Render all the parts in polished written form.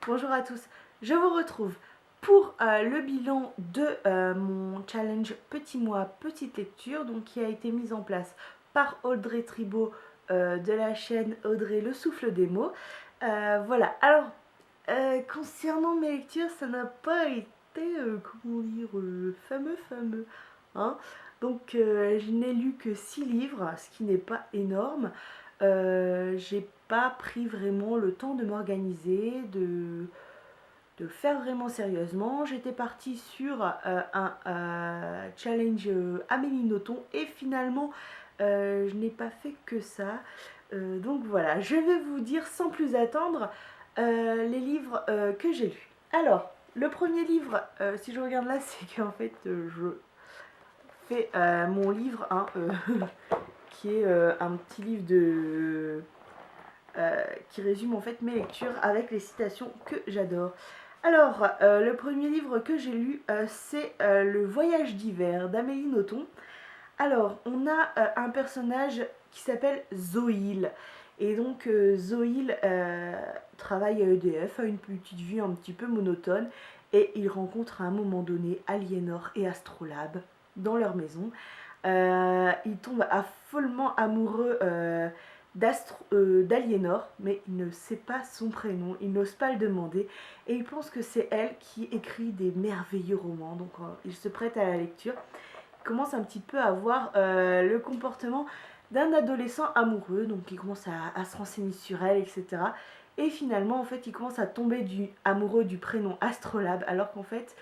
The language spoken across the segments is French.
Bonjour à tous, je vous retrouve pour le bilan de mon challenge Petit Mois, Petite Lecture, donc qui a été mis en place par Audrey Tribault de la chaîne Audrey Le Souffle des mots. Voilà, alors concernant mes lectures, ça n'a pas été, comment dire, fameux, hein. Donc je n'ai lu que 6 livres, ce qui n'est pas énorme. J'ai pas pris vraiment le temps de m'organiser, de faire vraiment sérieusement. J'étais partie sur un challenge Amélie Nothomb et finalement je n'ai pas fait que ça. Donc voilà, je vais vous dire sans plus attendre les livres que j'ai lus. Alors, le premier livre, si je regarde là, c'est qu'en fait je fais mon livre, hein, qui est un petit livre qui résume en fait mes lectures avec les citations que j'adore. Alors, le premier livre que j'ai lu, c'est Le Voyage d'hiver d'Amélie Nothomb. Alors, on a un personnage qui s'appelle Zoïl. Et donc, Zoïl travaille à EDF, a une petite vie un petit peu monotone. Et il rencontre à un moment donné Aliénor et Astrolabe dans leur maison. Il tombe follement amoureux d'Aliénor, mais il ne sait pas son prénom, il n'ose pas le demander, et il pense que c'est elle qui écrit des merveilleux romans, donc il se prête à la lecture. Il commence un petit peu à avoir le comportement d'un adolescent amoureux, donc il commence à se renseigner sur elle, etc. Et finalement, en fait, il commence à tomber amoureux du prénom Astrolabe, alors qu'en fait,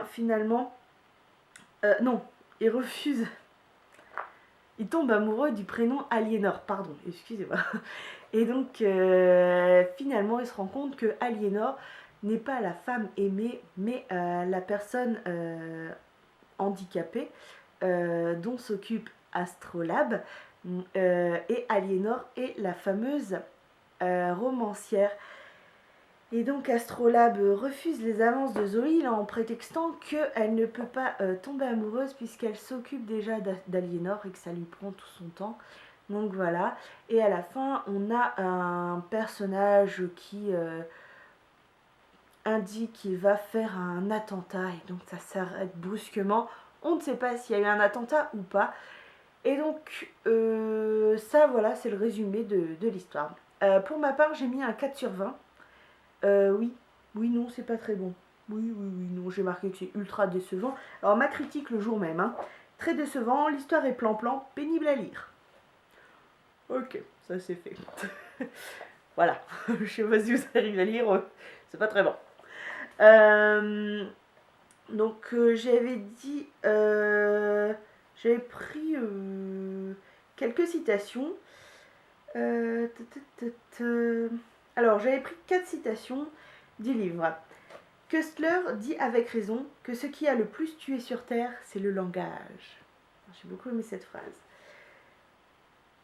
finalement, non, il refuse. Il tombe amoureux du prénom Aliénor, pardon, excusez-moi. Et donc, finalement, il se rend compte que Aliénor n'est pas la femme aimée, mais la personne handicapée dont s'occupe Astrolabe. Et Aliénor est la fameuse romancière. Et donc Astrolabe refuse les avances de Zoïl en prétextant qu'elle ne peut pas tomber amoureuse puisqu'elle s'occupe déjà d'Aliénor et que ça lui prend tout son temps. Donc voilà. Et à la fin, on a un personnage qui indique qu'il va faire un attentat et donc ça s'arrête brusquement. On ne sait pas s'il y a eu un attentat ou pas. Et donc ça voilà, c'est le résumé de l'histoire. Pour ma part, j'ai mis un 4 sur 20. Oui, oui, non, c'est pas très bon. Oui, non, j'ai marqué que c'est ultra décevant. Alors, ma critique le jour même, hein. Très décevant, l'histoire est plan-plan, pénible à lire. Ok, ça c'est fait. Voilà, je sais pas si vous arrivez à lire, c'est pas très bon. Donc, j'avais dit, j'avais pris quelques citations. Alors, j'avais pris 4 citations du livre. Kustler dit avec raison que ce qui a le plus tué sur Terre, c'est le langage. J'ai beaucoup aimé cette phrase.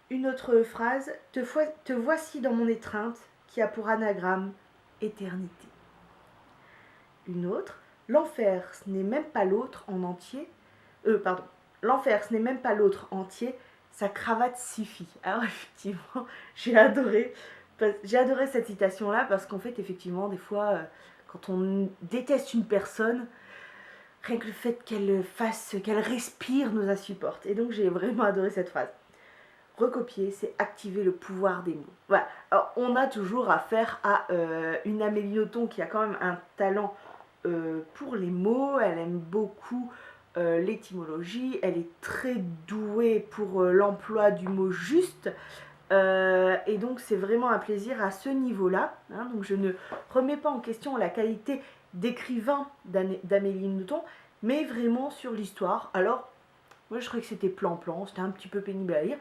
Une autre phrase, te voici dans mon étreinte, qui a pour anagramme éternité. Une autre, l'enfer, ce n'est même pas l'autre en entier. L'enfer, ce n'est même pas l'autre entier, sa cravate suffit. Alors effectivement, j'ai adoré cette citation-là parce qu'en fait, effectivement, des fois, quand on déteste une personne, rien que le fait qu'elle respire nous insupporte. Et donc, j'ai vraiment adoré cette phrase. Recopier, c'est activer le pouvoir des mots. Voilà. Alors, on a toujours affaire à une Amélie Nothomb qui a quand même un talent pour les mots. Elle aime beaucoup l'étymologie. Elle est très douée pour l'emploi du mot juste. Et donc c'est vraiment un plaisir à ce niveau-là. Hein. Donc je ne remets pas en question la qualité d'écrivain d'Amélie Nothomb, mais vraiment sur l'histoire. Alors, moi je trouvais que c'était plan-plan, c'était un petit peu pénible à lire,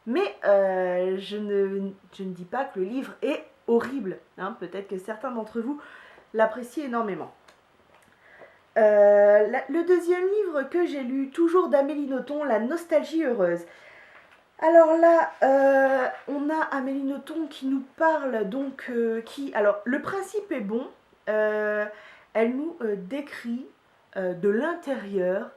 mais je ne dis pas que le livre est horrible. Hein. Peut-être que certains d'entre vous l'apprécient énormément. Le deuxième livre que j'ai lu, toujours d'Amélie Nothomb, La nostalgie heureuse. Alors là, on a Amélie Nothomb qui nous parle donc, alors le principe est bon, elle nous décrit de l'intérieur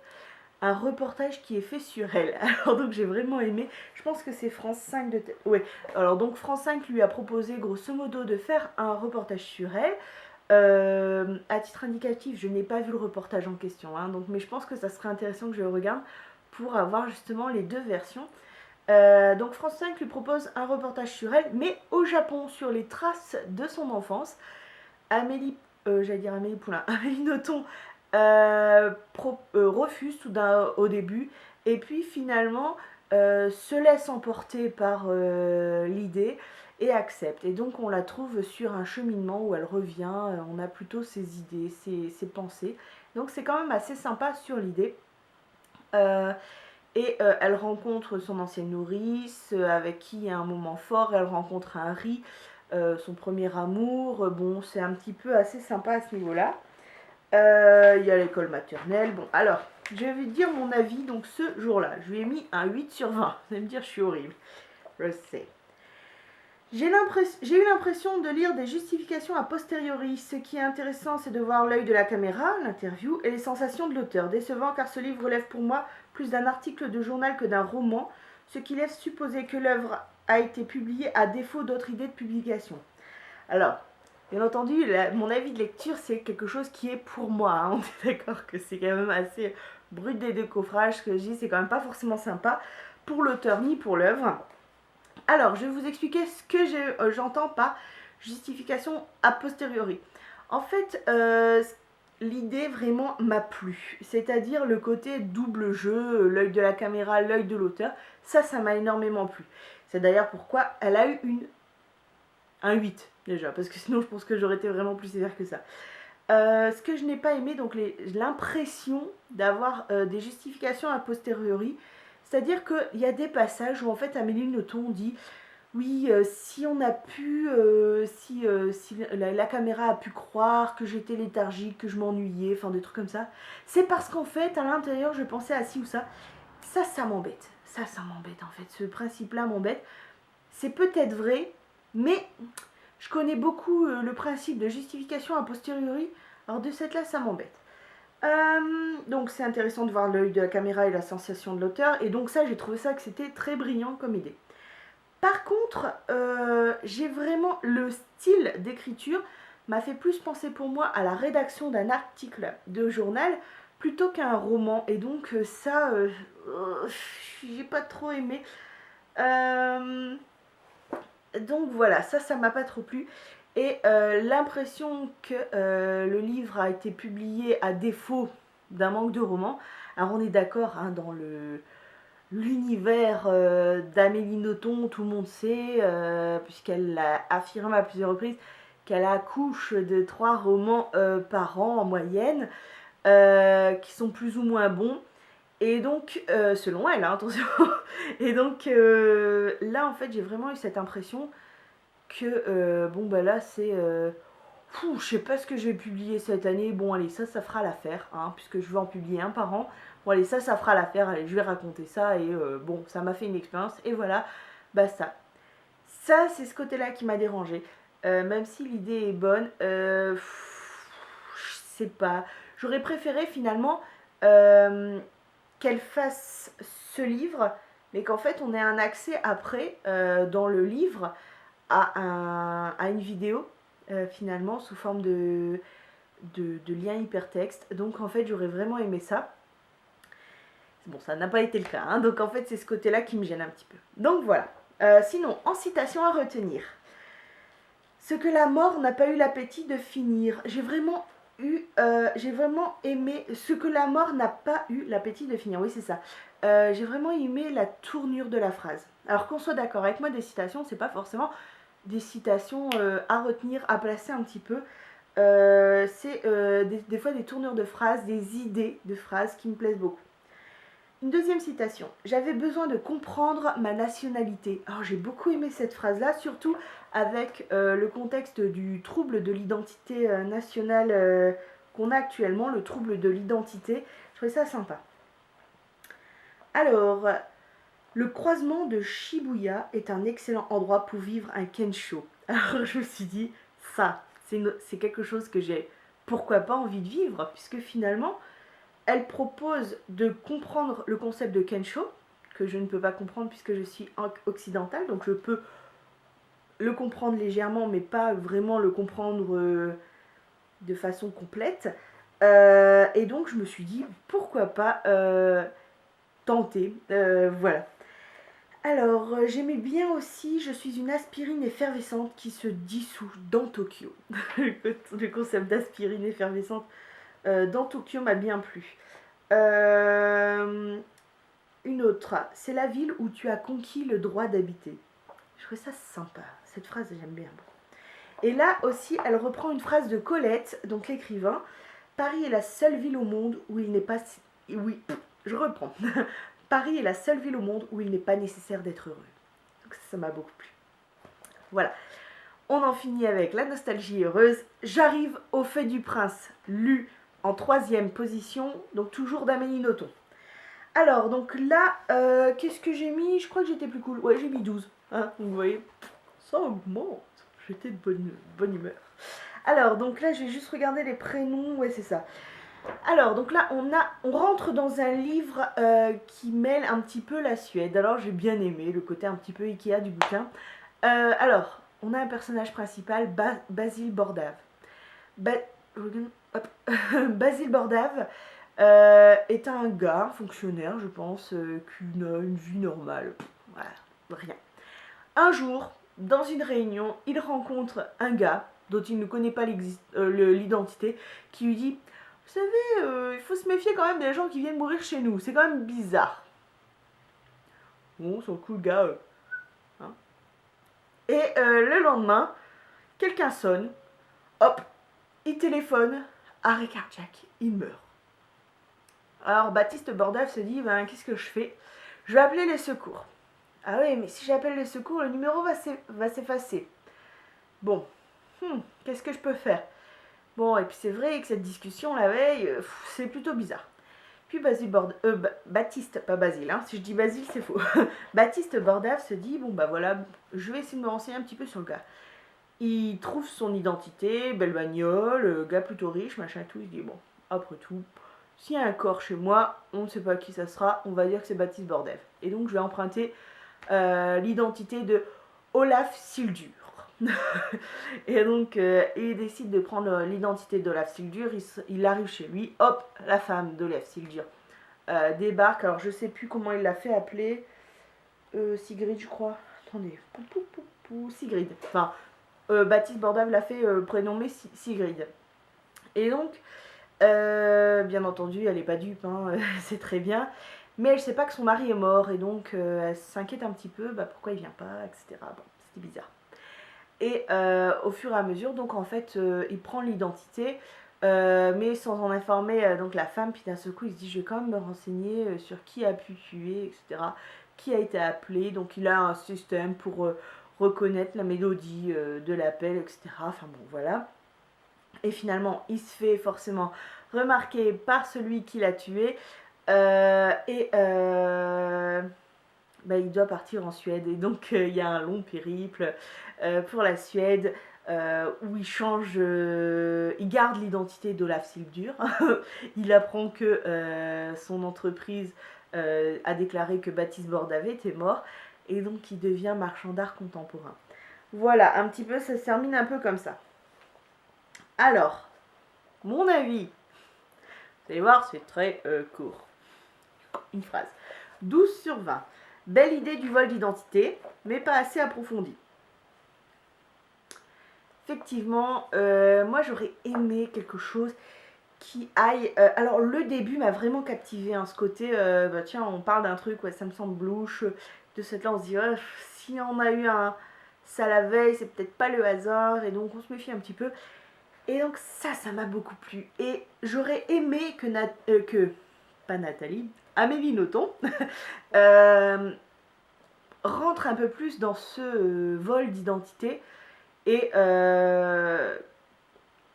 un reportage qui est fait sur elle. Alors donc j'ai vraiment aimé, je pense que c'est France 5 de... Ouais, alors donc France 5 lui a proposé grosso modo de faire un reportage sur elle. À titre indicatif, je n'ai pas vu le reportage en question, hein, donc, mais je pense que ça serait intéressant que je le regarde pour avoir justement les deux versions. Donc France 5 lui propose un reportage sur elle, mais au Japon, sur les traces de son enfance. J'allais dire Amélie Poulain, Amélie Nothomb refuse au début, et puis finalement se laisse emporter par l'idée et accepte. Et donc on la trouve sur un cheminement où elle revient, on a plutôt ses idées, ses pensées. Donc c'est quand même assez sympa sur l'idée. Elle rencontre son ancienne nourrice, avec qui il y a un moment fort. Elle rencontre Harry, son premier amour. Bon, c'est un petit peu assez sympa à ce niveau-là. Il y a l'école maternelle. Bon, alors, je vais dire mon avis. Donc ce jour-là, je lui ai mis un 8 sur 20. Vous allez me dire, je suis horrible. Je sais. J'ai eu l'impression de lire des justifications a posteriori. Ce qui est intéressant, c'est de voir l'œil de la caméra, l'interview, et les sensations de l'auteur. Décevant car ce livre relève pour moi plus d'un article de journal que d'un roman, ce qui laisse supposer que l'œuvre a été publiée à défaut d'autres idées de publication. Alors, bien entendu, mon avis de lecture, c'est quelque chose qui est pour moi. Hein. On est d'accord que c'est quand même assez brut des décoffrages. Ce que je dis, c'est quand même pas forcément sympa pour l'auteur ni pour l'œuvre. Alors, je vais vous expliquer ce que j'entends par justification a posteriori. En fait, l'idée vraiment m'a plu. C'est-à-dire le côté double jeu, l'œil de la caméra, l'œil de l'auteur. Ça m'a énormément plu. C'est d'ailleurs pourquoi elle a eu un 8 déjà. Parce que sinon, je pense que j'aurais été vraiment plus sévère que ça. Ce que je n'ai pas aimé, donc l'impression d'avoir des justifications a posteriori. C'est-à-dire qu'il y a des passages où en fait Amélie Nothomb dit oui, si on a pu, si la caméra a pu croire que j'étais léthargique, que je m'ennuyais, enfin des trucs comme ça, c'est parce qu'en fait à l'intérieur je pensais à ci ou ça. Ça m'embête. Ça m'embête en fait. Ce principe-là m'embête. C'est peut-être vrai, mais je connais beaucoup le principe de justification a posteriori. Alors de cette là, ça m'embête. Donc c'est intéressant de voir l'œil de la caméra et la sensation de l'auteur. Et donc ça, j'ai trouvé ça que c'était très brillant comme idée. Par contre, j'ai vraiment le style d'écriture m'a fait plus penser pour moi à la rédaction d'un article de journal plutôt qu'à un roman. Et donc ça, j'ai pas trop aimé. Donc voilà, ça m'a pas trop plu. Et l'impression que le livre a été publié à défaut d'un manque de roman. Alors on est d'accord, hein, dans l'univers d'Amélie Nothomb, tout le monde sait, puisqu'elle l'a affirmé à plusieurs reprises, qu'elle accouche de 3 romans par an en moyenne, qui sont plus ou moins bons. Et donc, selon elle, hein, attention. Et donc, là, en fait, j'ai vraiment eu cette impression que, bon, bah là, c'est... je sais pas ce que je vais publier cette année. Bon, allez, ça fera l'affaire, hein, puisque je vais en publier un par an. Bon, allez, ça fera l'affaire. Allez, je vais raconter ça. Et bon, ça m'a fait une expérience. Et voilà, basta. Ça, c'est ce côté-là qui m'a dérangé. Même si l'idée est bonne, je sais pas. J'aurais préféré, finalement... qu'elle fasse ce livre, mais qu'en fait on ait un accès après dans le livre à une vidéo finalement sous forme de lien hypertexte. Donc en fait j'aurais vraiment aimé ça. Bon, ça n'a pas été le cas, hein, donc en fait c'est ce côté-là qui me gêne un petit peu. Donc voilà. Sinon, en citation à retenir. Ce que la mort n'a pas eu l'appétit de finir. J'ai vraiment aimé ce que la mort n'a pas eu l'appétit de finir. Oui, c'est ça. J'ai vraiment aimé la tournure de la phrase. Alors qu'on soit d'accord avec moi, des citations, c'est pas forcément des citations à retenir, à placer un petit peu. C'est des fois des tournures de phrases, des idées de phrases qui me plaisent beaucoup. Une deuxième citation. J'avais besoin de comprendre ma nationalité. Alors j'ai beaucoup aimé cette phrase-là, surtout avec le contexte du trouble de l'identité nationale qu'on a actuellement, le trouble de l'identité. Je trouvais ça sympa. Alors, le croisement de Shibuya est un excellent endroit pour vivre un kensho. Alors je me suis dit, ça, c'est quelque chose que j'ai pourquoi pas envie de vivre, puisque finalement... elle propose de comprendre le concept de Kensho, que je ne peux pas comprendre puisque je suis occidentale, donc je peux le comprendre légèrement, mais pas vraiment le comprendre de façon complète. Et donc je me suis dit, pourquoi pas tenter, voilà. Alors, j'aimais bien aussi, je suis une aspirine effervescente qui se dissout dans Tokyo. Le concept d'aspirine effervescente dans Tokyo m'a bien plu. Une autre, c'est la ville où tu as conquis le droit d'habiter. Je trouve ça sympa, cette phrase j'aime bien. Et là aussi, elle reprend une phrase de Colette, donc l'écrivain. Paris est la seule ville au monde où il n'est pas... Oui, je reprends. Paris est la seule ville au monde où il n'est pas nécessaire d'être heureux. Donc ça m'a beaucoup plu. Voilà. On en finit avec la nostalgie heureuse. J'arrive au Fait du Prince, lu en 3e position, donc toujours d'Amélie Nothomb. Alors, donc là, qu'est-ce que j'ai mis? Je crois que j'étais plus cool. Ouais, j'ai mis 12. Hein, vous voyez, ça augmente. J'étais de bonne humeur. Alors, donc là, je vais juste regarder les prénoms. Ouais, c'est ça. Alors, donc là, on rentre dans un livre qui mêle un petit peu la Suède. Alors, j'ai bien aimé le côté un petit peu Ikea du bouquin. Alors, on a un personnage principal, Basil Bordave. Basil Bordave est un gars, fonctionnaire, je pense, qui a une vie normale. Voilà, rien. Un jour, dans une réunion, il rencontre un gars dont il ne connaît pas l'identité, qui lui dit: vous savez, il faut se méfier quand même des gens qui viennent mourir chez nous, c'est quand même bizarre. Bon, sur le coup, le gars... hein. Et le lendemain, quelqu'un sonne, hop, il téléphone, arrêt cardiaque, il meurt. Alors Baptiste Bordave se dit, ben, qu'est-ce que je fais? Je vais appeler les secours. Ah oui, mais si j'appelle les secours, le numéro va s'effacer. Bon, qu'est-ce que je peux faire? Bon, et puis c'est vrai que cette discussion la veille, c'est plutôt bizarre. Puis Baptiste, pas Basile, hein, si je dis Basile c'est faux. Baptiste Bordave se dit, bon bah voilà, je vais essayer de me renseigner un petit peu sur le gars. Il trouve son identité, belle bagnole, gars plutôt riche, machin tout, il se dit, bon, après tout, s'il y a un corps chez moi, on ne sait pas qui ça sera, on va dire que c'est Baptiste Bordave. Et donc je vais emprunter l'identité de Olaf Sildur. Et donc il décide de prendre l'identité d'Olaf Sildur, il arrive chez lui, hop, la femme d'Olaf Sildur débarque, alors je sais plus comment il l'a fait appeler, Sigrid je crois, attendez, Sigrid, enfin Baptiste Bordave l'a fait prénommer Sigrid. Et donc, bien entendu, elle n'est pas dupe, hein, c'est très bien, mais elle sait pas que son mari est mort, et donc elle s'inquiète un petit peu, pourquoi il vient pas, etc. Bon, c'était bizarre. Et au fur et à mesure, donc en fait, il prend l'identité, mais sans en informer donc la femme, puis d'un seul coup, il se dit, je vais quand même me renseigner sur qui a pu tuer, etc., qui a été appelé, donc il a un système pour reconnaître la mélodie de l'appel, etc., enfin bon, voilà. Et finalement, il se fait forcément remarquer par celui qui l'a tué, et il doit partir en Suède. Et donc, il y a un long périple pour la Suède où il change, il garde l'identité d'Olaf Sildur. Il apprend que son entreprise a déclaré que Baptiste Bordave était mort. Et donc, il devient marchand d'art contemporain. Voilà, un petit peu, ça se termine un peu comme ça. Alors, mon avis, vous allez voir, c'est très court. Une phrase. 12 sur 20. Belle idée du vol d'identité, mais pas assez approfondie. Effectivement, moi j'aurais aimé quelque chose qui aille... alors le début m'a vraiment captivé, hein, ce côté, tiens, on parle d'un truc, ouais, ça me semble louche, de cette là on se dit, si on a eu ça la veille, c'est peut-être pas le hasard, et donc on se méfie un petit peu. Et donc ça m'a beaucoup plu. Et j'aurais aimé que pas Nathalie, Amélie Nothomb, rentre un peu plus dans ce vol d'identité et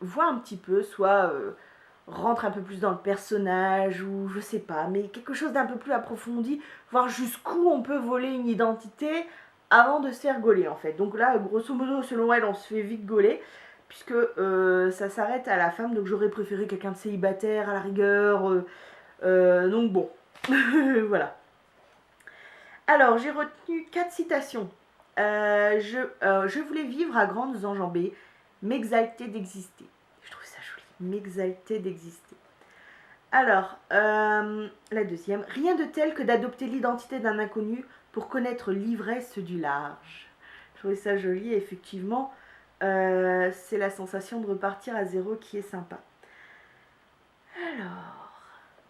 voit un petit peu, soit rentre un peu plus dans le personnage, ou je sais pas, mais quelque chose d'un peu plus approfondi, voir jusqu'où on peut voler une identité avant de se faire gauler en fait. Donc là, grosso modo, selon elle, on se fait vite gauler, puisque ça s'arrête à la femme, donc j'aurais préféré quelqu'un de célibataire à la rigueur, Donc bon, voilà. Alors, j'ai retenu 4 citations. Je voulais vivre à grandes enjambées, m'exalter d'exister. Je trouve ça joli, m'exalter d'exister. Alors, la deuxième. Rien de tel que d'adopter l'identité d'un inconnu pour connaître l'ivresse du large. Je trouvais ça joli, effectivement. C'est la sensation de repartir à zéro qui est sympa. Alors,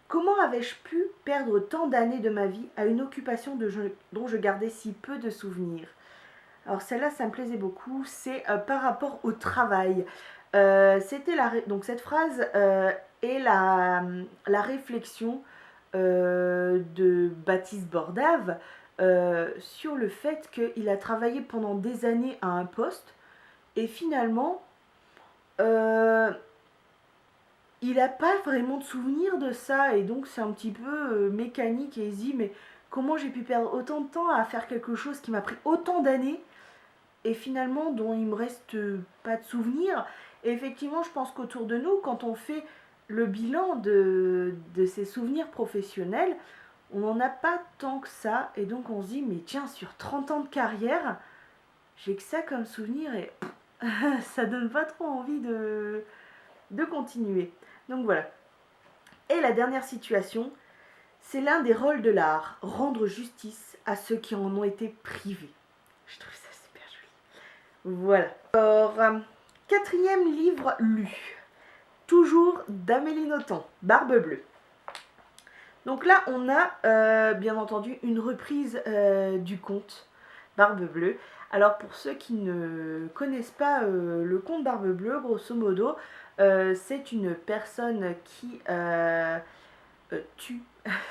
comment avais-je pu perdre tant d'années de ma vie à une occupation dont je gardais si peu de souvenirs? Alors celle-là, ça me plaisait beaucoup, c'est par rapport au travail. Donc cette phrase est la réflexion de Baptiste Bordave sur le fait qu'il a travaillé pendant des années à un poste et finalement il n'a pas vraiment de souvenir de ça et donc c'est un petit peu mécanique et il se dit mais comment j'ai pu perdre autant de temps à faire quelque chose qui m'a pris autant d'années et finalement dont il me reste pas de souvenir. Et effectivement, je pense qu'autour de nous, quand on fait le bilan de ses souvenirs professionnels, on n'en a pas tant que ça. Et donc on se dit, mais tiens, sur 30 ans de carrière, j'ai que ça comme souvenir et ça donne pas trop envie de continuer. Donc voilà. Et la dernière situation, c'est l'un des rôles de l'art, rendre justice à ceux qui en ont été privés. Je trouve ça super joli. Voilà. Alors, quatrième livre lu. Toujours d'Amélie Nothomb, Barbe Bleue. Donc là, on a bien entendu une reprise du conte Barbe Bleue. Alors pour ceux qui ne connaissent pas le conte Barbe Bleue, grosso modo, c'est une personne qui tue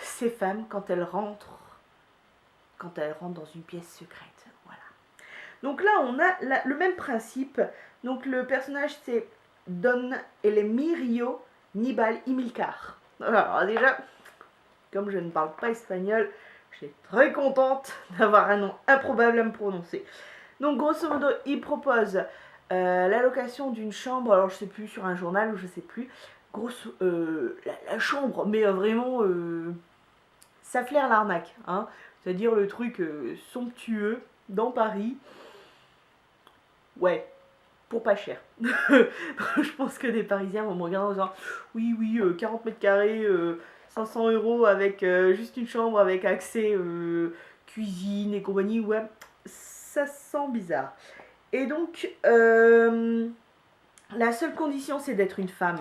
ses femmes quand elles rentrent dans une pièce secrète. Voilà. Donc là, on a le même principe. Donc le personnage, c'est Don Elemirio Nibal Imilcar. Alors déjà, comme je ne parle pas espagnol, je suis très contente d'avoir un nom improbable à me prononcer. Donc grosso modo, il propose l'allocation d'une chambre, alors je sais plus, sur un journal ou je sais plus, la chambre, mais vraiment, ça flaire l'arnaque, hein. C'est-à-dire le truc somptueux dans Paris. Ouais, pour pas cher. Je pense que des Parisiens vont me regarder en disant oui, 40 mètres carrés, 500 € avec juste une chambre avec accès cuisine et compagnie. Ouais, ça sent bizarre. Et donc, la seule condition, c'est d'être une femme.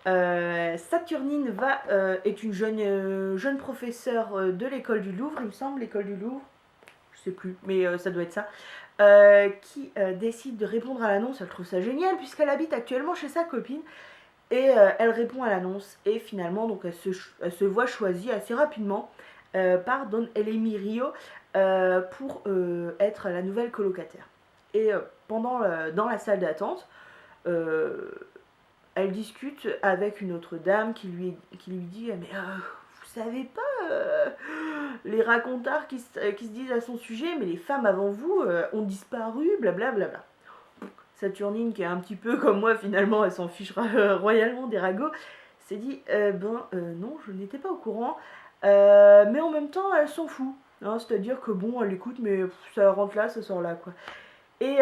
Saturnine est une jeune professeure de l'école du Louvre, il me semble, l'école du Louvre. Je sais plus, mais ça doit être ça. Qui décide de répondre à l'annonce. Elle trouve ça génial puisqu'elle habite actuellement chez sa copine et elle répond à l'annonce et finalement donc elle se voit choisie assez rapidement par Don Elemirio pour être la nouvelle colocataire. Et dans la salle d'attente, elle discute avec une autre dame qui lui dit mais vous savez pas les racontards qui se disent à son sujet, mais les femmes avant vous ont disparu, blablabla. Saturnine, qui est un petit peu comme moi finalement, elle s'en fiche royalement des ragots, s'est dit non, je n'étais pas au courant, mais en même temps elle s'en fout, hein, c'est-à-dire que bon, elle écoute, mais ça rentre là, ça sort là, quoi. Et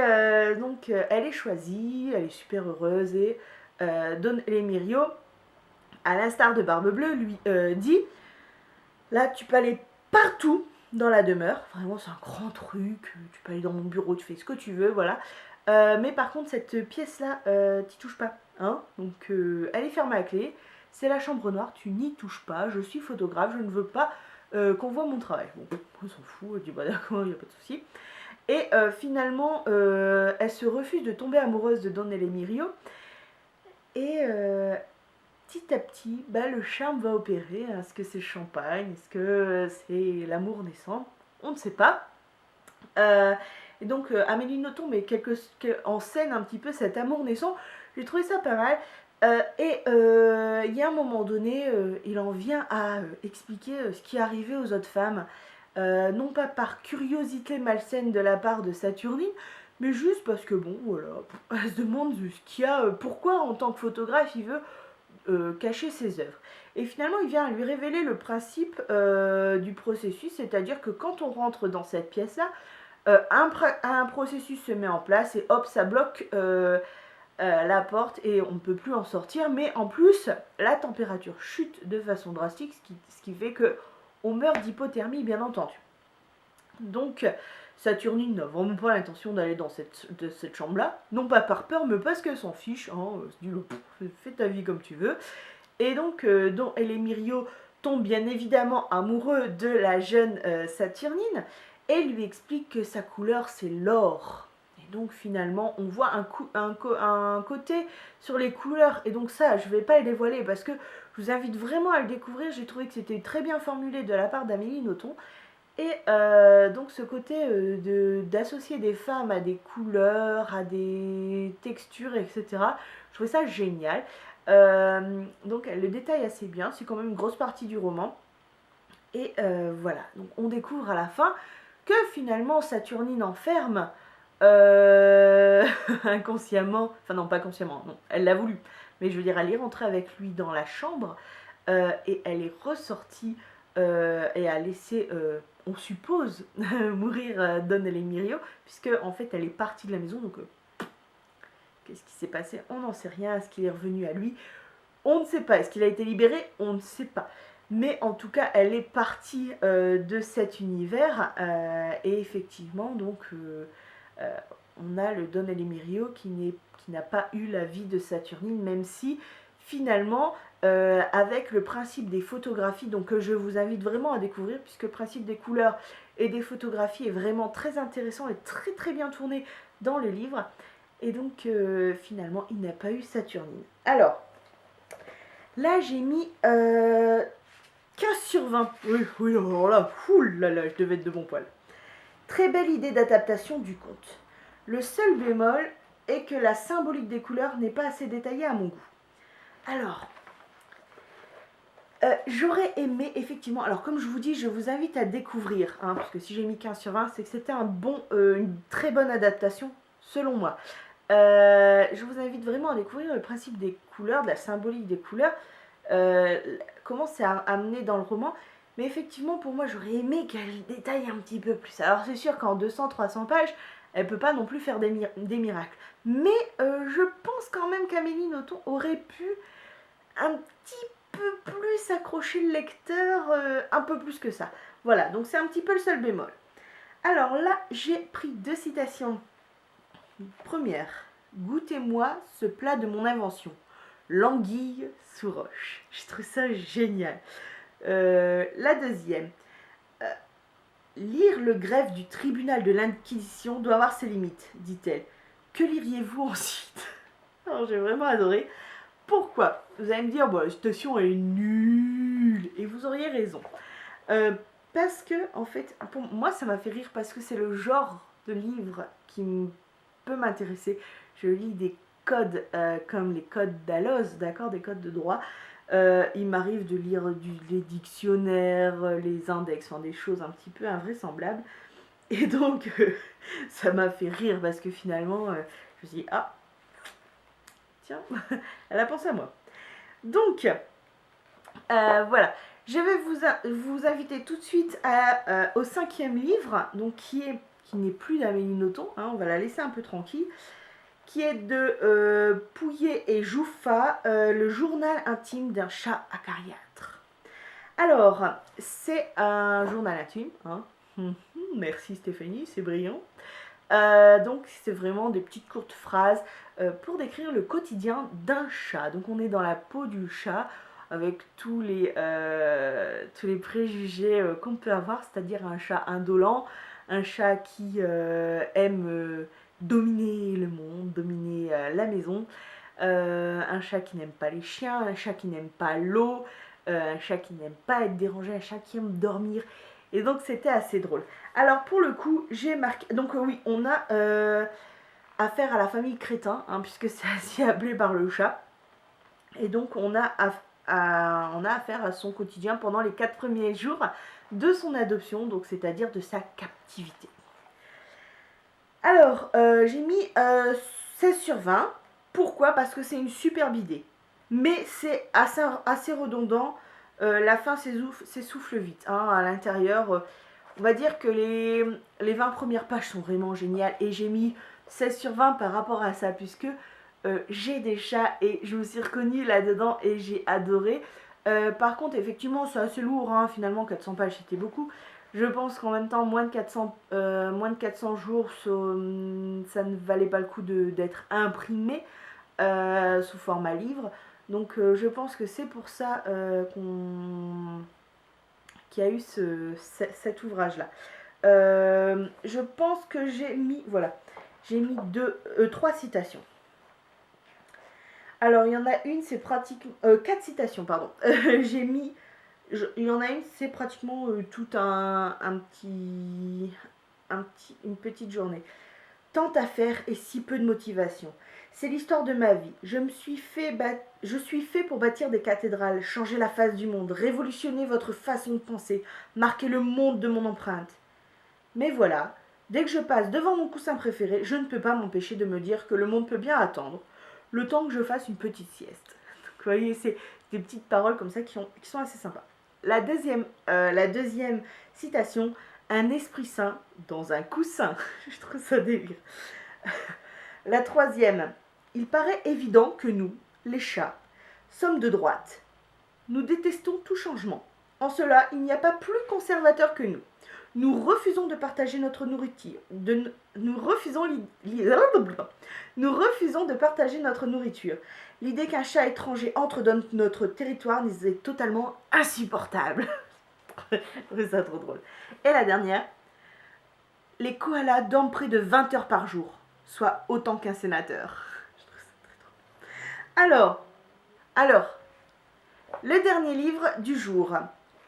donc elle est choisie, elle est super heureuse et Don Elemirio, à l'instar de Barbe Bleue, lui dit là tu peux aller partout dans la demeure, vraiment c'est un grand truc, tu peux aller dans mon bureau, tu fais ce que tu veux, voilà. Mais par contre cette pièce là, t'y touches pas, hein. Donc elle est fermée à clé, c'est la chambre noire, tu n'y touches pas, je suis photographe, je ne veux pas qu'on voit mon travail. Bon, on s'en fout, elle dit bah d'accord, il n'y a pas de souci. Et finalement, elle se refuse de tomber amoureuse de Don Elemirio. Et petit à petit, le charme va opérer. Est-ce que c'est champagne? Est-ce que c'est l'amour naissant? On ne sait pas. Et donc Amélie Nothomb met en scène un petit peu cet amour naissant. J'ai trouvé ça pas mal. Et il y a un moment donné, il en vient à expliquer ce qui arrivait aux autres femmes. Non pas par curiosité malsaine de la part de Saturnine, mais juste parce que bon, voilà, elle se demande ce qu'il y a, pourquoi en tant que photographe il veut cacher ses œuvres. Et finalement, il vient lui révéler le principe du processus, c'est-à-dire que quand on rentre dans cette pièce-là, un processus se met en place et hop, ça bloque la porte et on ne peut plus en sortir. Mais en plus, la température chute de façon drastique, ce qui fait que on meurt d'hypothermie, bien entendu. Donc, Saturnine n'a vraiment pas l'intention d'aller dans cette chambre-là, non pas par peur, mais parce qu'elle s'en fiche. Hein, se dit, fais ta vie comme tu veux. Et donc, Don Elemirio tombe bien évidemment amoureux de la jeune Saturnine et lui explique que sa couleur, c'est l'or. Et donc, finalement, on voit un côté sur les couleurs. Et donc ça, je ne vais pas le dévoiler parce que je vous invite vraiment à le découvrir. J'ai trouvé que c'était très bien formulé de la part d'Amélie Nothomb. Et donc ce côté d'associer des femmes à des couleurs, à des textures, etc. Je trouvais ça génial. Donc elle le détaille assez bien, c'est quand même une grosse partie du roman. Et voilà, donc on découvre à la fin que finalement Saturnine enferme inconsciemment, enfin non pas consciemment, non, elle l'a voulu, mais je veux dire elle est rentrée avec lui dans la chambre et elle est ressortie et a laissé, on suppose, mourir Don Elemirio, puisque en fait elle est partie de la maison, donc qu'est-ce qui s'est passé? On n'en sait rien. Est-ce qu'il est revenu à lui? On ne sait pas. Est-ce qu'il a été libéré? On ne sait pas. Mais en tout cas, elle est partie de cet univers. Et effectivement, donc, on a le Don Elemirio qui n'a pas eu la vie de Saturnine, même si finalement, avec le principe des photographies, donc que je vous invite vraiment à découvrir, puisque le principe des couleurs et des photographies est vraiment très intéressant et très très bien tourné dans le livre. Et donc, finalement, il n'a pas eu Saturnine. Alors, là, j'ai mis 15 sur 20. Oui, alors là, oulala, je devais être de bon poil. Très belle idée d'adaptation du conte. Le seul bémol est que la symbolique des couleurs n'est pas assez détaillée à mon goût. Alors, j'aurais aimé, effectivement, alors comme je vous dis, je vous invite à découvrir, hein, parce que si j'ai mis 15 sur 20, c'est que c'était une très bonne adaptation, selon moi. Je vous invite vraiment à découvrir le principe des couleurs, de la symbolique des couleurs, comment c'est amené dans le roman. Mais effectivement, pour moi, j'aurais aimé qu'elle détaille un petit peu plus. Alors c'est sûr qu'en 200-300 pages, elle peut pas non plus faire des miracles. Mais je pense quand même qu'Amélie Nothomb aurait pu un petit peu plus accrocher le lecteur, un peu plus que ça. Voilà, donc c'est un petit peu le seul bémol. Alors là, j'ai pris 2 citations. Première, goûtez-moi ce plat de mon invention, l'anguille sous roche. Je trouve ça génial. La deuxième, lire le greffe du tribunal de l'Inquisition doit avoir ses limites, dit-elle. Que liriez-vous ensuite? Alors j'ai vraiment adoré. Pourquoi? Vous allez me dire, bon, la citation est nulle, et vous auriez raison. Parce que, en fait, pour moi, ça m'a fait rire parce que c'est le genre de livre qui peut m'intéresser. Je lis des codes comme les codes d'Alloz, d'accord, des codes de droit. Il m'arrive de lire les dictionnaires, les index, enfin des choses un petit peu invraisemblables. Et donc, ça m'a fait rire parce que finalement, je me suis dit, ah, tiens, elle a pensé à moi. Donc, voilà. Je vais vous inviter tout de suite au 5e livre, donc qui n'est plus d'Amélie Nothomb, hein, on va la laisser un peu tranquille, qui est de Pouillet et Jouffa, le journal intime d'un chat acariâtre. Alors, c'est un journal intime, hein. Merci Stéphanie, c'est brillant. Donc c'est vraiment des petites courtes phrases pour décrire le quotidien d'un chat. Donc on est dans la peau du chat avec tous les préjugés qu'on peut avoir, c'est-à-dire un chat indolent, un chat qui aime dominer le monde, dominer la maison, un chat qui n'aime pas les chiens, un chat qui n'aime pas l'eau, un chat qui n'aime pas être dérangé, un chat qui aime dormir. Et donc c'était assez drôle. Alors pour le coup, j'ai marqué... Donc oui, on a affaire à la famille Crétin, hein, puisque c'est ainsi appelé par le chat. Et donc on a affaire à son quotidien pendant les 4 premiers jours de son adoption, donc c'est-à-dire de sa captivité. Alors, j'ai mis 16 sur 20. Pourquoi? Parce que c'est une superbe idée. mais c'est assez redondant. La fin s'essouffle vite. Hein, à l'intérieur, on va dire que les 20 premières pages sont vraiment géniales. Et j'ai mis 16 sur 20 par rapport à ça, puisque j'ai des chats et je me suis reconnue là-dedans et j'ai adoré. Par contre, effectivement, c'est assez lourd. Hein, finalement, 400 pages, c'était beaucoup. Je pense qu'en même temps, moins de 400 jours, ça ne valait pas le coup d'être imprimé sous format livre. Donc je pense que c'est pour ça qu'il y a eu cet ouvrage-là. Je pense que j'ai mis, voilà, j'ai mis trois citations. Alors il y en a une, c'est pratiquement... 4 citations, pardon. J'ai mis... il y en a une, c'est pratiquement tout une petite journée. Tant à faire et si peu de motivation. C'est l'histoire de ma vie. Je suis fait pour bâtir des cathédrales, changer la face du monde, révolutionner votre façon de penser, marquer le monde de mon empreinte. Mais voilà, dès que je passe devant mon coussin préféré, je ne peux pas m'empêcher de me dire que le monde peut bien attendre, le temps que je fasse une petite sieste. Donc, vous voyez, c'est des petites paroles comme ça qui sont assez sympas. La deuxième citation, un esprit sain dans un coussin. Je trouve ça délire. La troisième, il paraît évident que nous, les chats, sommes de droite. Nous détestons tout changement. En cela, il n'y a pas plus conservateur que nous. Nous refusons de partager notre nourriture. Nous refusons de partager notre nourriture. L'idée qu'un chat étranger entre dans notre territoire nous est totalement insupportable. Je trouve ça trop drôle. Et la dernière, les koalas dorment près de 20 heures par jour, soit autant qu'un sénateur. Je trouve ça très drôle. Alors, le dernier livre du jour.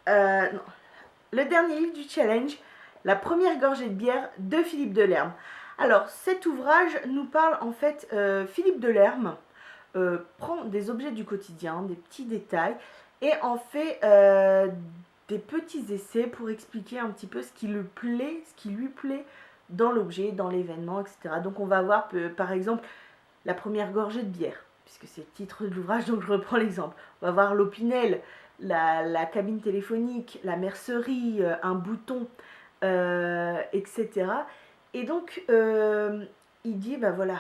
Non, le dernier livre du challenge, La première gorgée de bière de Philippe Delerme. Alors, cet ouvrage nous parle en fait, Philippe Delerme prend des objets du quotidien, des petits détails, et en fait des petits essais pour expliquer un petit peu ce qui lui plaît dans l'objet, dans l'événement, etc. Donc on va voir par exemple la première gorgée de bière, puisque c'est le titre de l'ouvrage, donc je reprends l'exemple. On va voir l'opinel, la cabine téléphonique, la mercerie, un bouton, etc. Et donc, il dit, bah voilà,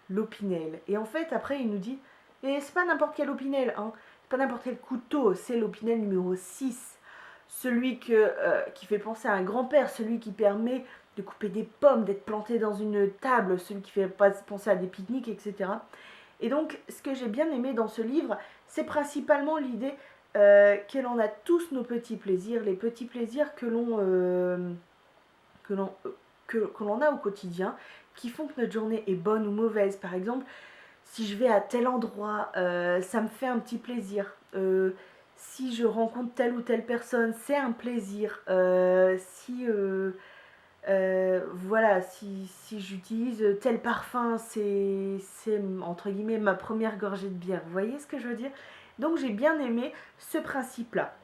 l'opinel. Et en fait, après, il nous dit, et c'est pas n'importe quel opinel, hein, c'est pas n'importe quel couteau, c'est l'opinel numéro 6. Celui qui fait penser à un grand-père, celui qui permet de couper des pommes, d'être planté dans une table, celui qui fait penser à des pique-niques, etc. Et donc, ce que j'ai bien aimé dans ce livre, c'est principalement l'idée que l'on a tous nos petits plaisirs, les petits plaisirs que l'on a au quotidien, qui font que notre journée est bonne ou mauvaise. Par exemple, si je vais à tel endroit, ça me fait un petit plaisir. Si je rencontre telle ou telle personne, c'est un plaisir. Voilà, si j'utilise tel parfum, c'est entre guillemets ma première gorgée de bière. Vous voyez ce que je veux dire? Donc j'ai bien aimé ce principe-là.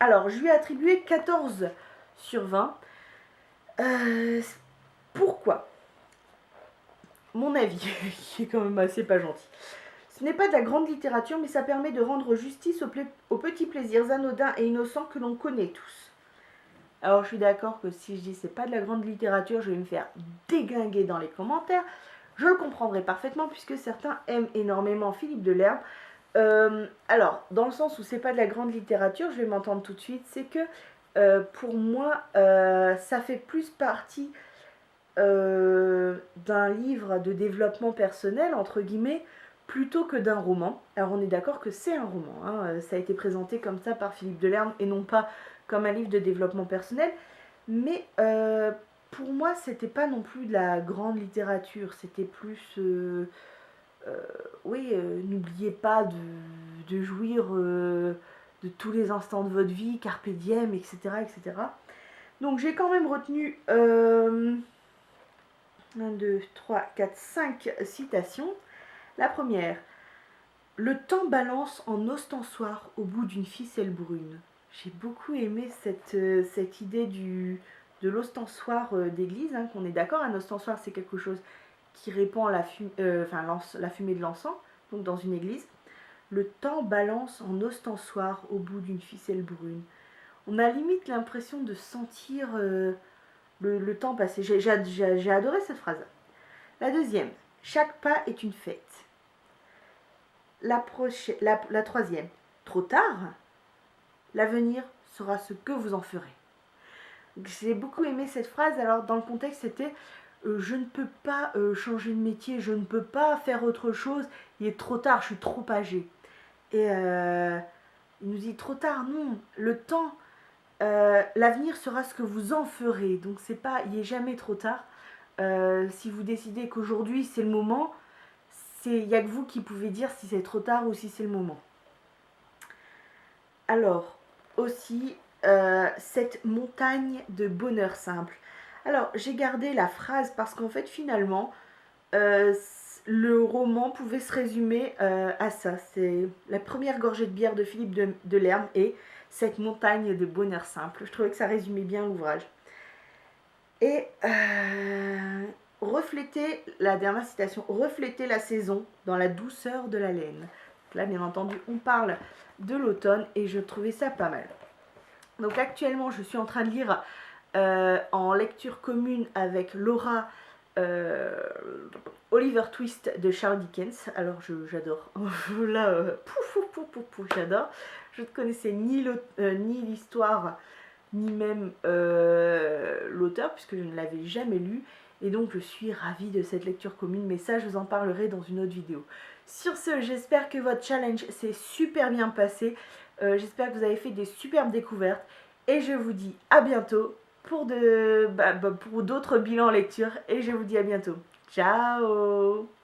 Alors, je lui ai attribué 14 sur 20. Pourquoi? Mon avis, qui est quand même assez pas gentil. Ce n'est pas de la grande littérature, mais ça permet de rendre justice aux petits plaisirs anodins et innocents que l'on connaît tous. Alors je suis d'accord que si je dis c'est pas de la grande littérature, je vais me faire déglinguer dans les commentaires. Je le comprendrai parfaitement puisque certains aiment énormément Philippe Delerme. Alors, dans le sens où c'est pas de la grande littérature, je vais m'entendre tout de suite, c'est que pour moi, ça fait plus partie d'un livre de développement personnel, entre guillemets, plutôt que d'un roman. Alors on est d'accord que c'est un roman, hein, ça a été présenté comme ça par Philippe Delerme et non pas comme un livre de développement personnel, mais pour moi c'était pas non plus de la grande littérature, c'était plus n'oubliez pas de jouir de tous les instants de votre vie, carpe diem, etc., etc. Donc j'ai quand même retenu 1, 2, 3, 4, 5 citations. La première, le temps balance en ostensoir au bout d'une ficelle brune. J'ai beaucoup aimé cette idée de l'ostensoir d'église, hein, qu'on est d'accord, un ostensoir c'est quelque chose qui répand la fumée de l'encens, donc dans une église. le temps balance en ostensoir au bout d'une ficelle brune. On a limite l'impression de sentir le temps passer. J'ai adoré cette phrase. La deuxième, chaque pas est une fête. La troisième, trop tard, l'avenir sera ce que vous en ferez. J'ai beaucoup aimé cette phrase. Alors dans le contexte c'était je ne peux pas changer de métier, je ne peux pas faire autre chose, il est trop tard, je suis trop âgée. Et il nous dit trop tard, non, le temps, l'avenir sera ce que vous en ferez. Donc c'est pas, il n'est jamais trop tard. Si vous décidez qu'aujourd'hui c'est le moment, il n'y a que vous qui pouvez dire si c'est trop tard ou si c'est le moment. Alors, aussi, cette montagne de bonheur simple. Alors, j'ai gardé la phrase parce qu'en fait, finalement, le roman pouvait se résumer à ça. C'est la première gorgée de bière de Philippe Delerme et cette montagne de bonheur simple. Je trouvais que ça résumait bien l'ouvrage. Et refléter, la dernière citation, refléter la saison dans la douceur de la laine. Là, bien entendu, on parle de l'automne et je trouvais ça pas mal. Donc actuellement, je suis en train de lire en lecture commune avec Laura Oliver Twist de Charles Dickens. Alors j'adore. Là, j'adore. Je ne connaissais ni l'histoire ni même l'auteur puisque je ne l'avais jamais lu. Et donc je suis ravie de cette lecture commune, mais ça je vous en parlerai dans une autre vidéo. Sur ce, j'espère que votre challenge s'est super bien passé. J'espère que vous avez fait des superbes découvertes. Et je vous dis à bientôt pour d'autres bilans lecture. Et je vous dis à bientôt. Ciao!